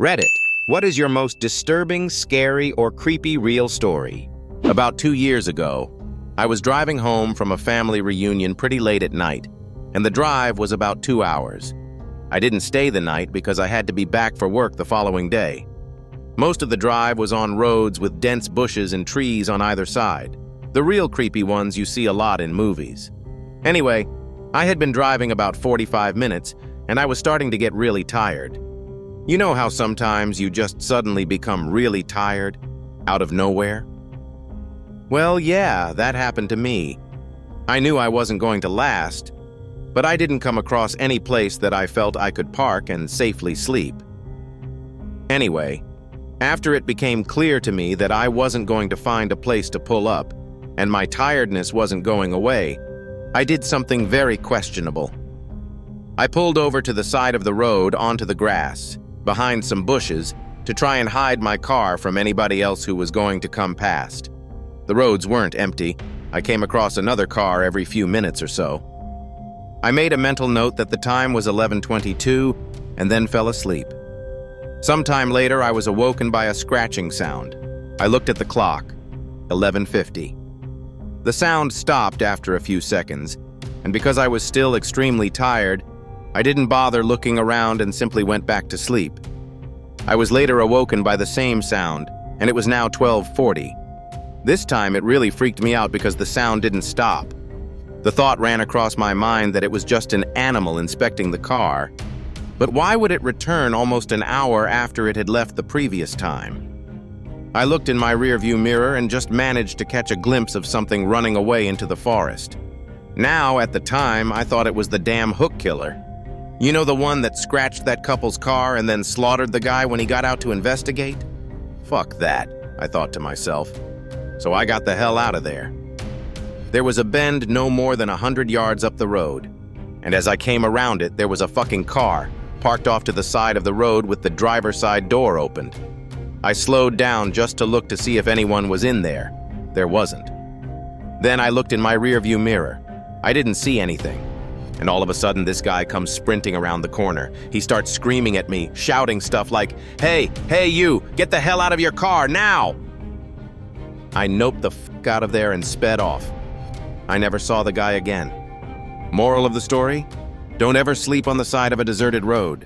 Reddit, what is your most disturbing, scary, or creepy real story? About 2 years ago, I was driving home from a family reunion pretty late at night, and the drive was about 2 hours. I didn't stay the night because I had to be back for work the following day. Most of the drive was on roads with dense bushes and trees on either side, the real creepy ones you see a lot in movies. Anyway, I had been driving about 45 minutes, and I was starting to get really tired. You know how sometimes you just suddenly become really tired, out of nowhere? Well, yeah, that happened to me. I knew I wasn't going to last, but I didn't come across any place that I felt I could park and safely sleep. Anyway, after it became clear to me that I wasn't going to find a place to pull up, and my tiredness wasn't going away, I did something very questionable. I pulled over to the side of the road onto the grass, behind some bushes, to try and hide my car from anybody else who was going to come past. The roads weren't empty. I came across another car every few minutes or so. I made a mental note that the time was 11:22 and then fell asleep. Sometime later, I was awoken by a scratching sound. I looked at the clock, 11:50. The sound stopped after a few seconds, and because I was still extremely tired, I didn't bother looking around and simply went back to sleep. I was later awoken by the same sound, and it was now 12:40. This time it really freaked me out because the sound didn't stop. The thought ran across my mind that it was just an animal inspecting the car. But why would it return almost an hour after it had left the previous time? I looked in my rearview mirror and just managed to catch a glimpse of something running away into the forest. Now, at the time, I thought it was the damn hook killer. You know, the one that scratched that couple's car and then slaughtered the guy when he got out to investigate? Fuck that, I thought to myself. So I got the hell out of there. There was a bend no more than 100 yards up the road, and as I came around it, there was a fucking car parked off to the side of the road with the driver's side door opened. I slowed down just to look to see if anyone was in there. There wasn't. Then I looked in my rearview mirror. I didn't see anything. And all of a sudden, this guy comes sprinting around the corner. He starts screaming at me, shouting stuff like, "Hey, you, get the hell out of your car, now!" I noped the fuck out of there and sped off. I never saw the guy again. Moral of the story? Don't ever sleep on the side of a deserted road.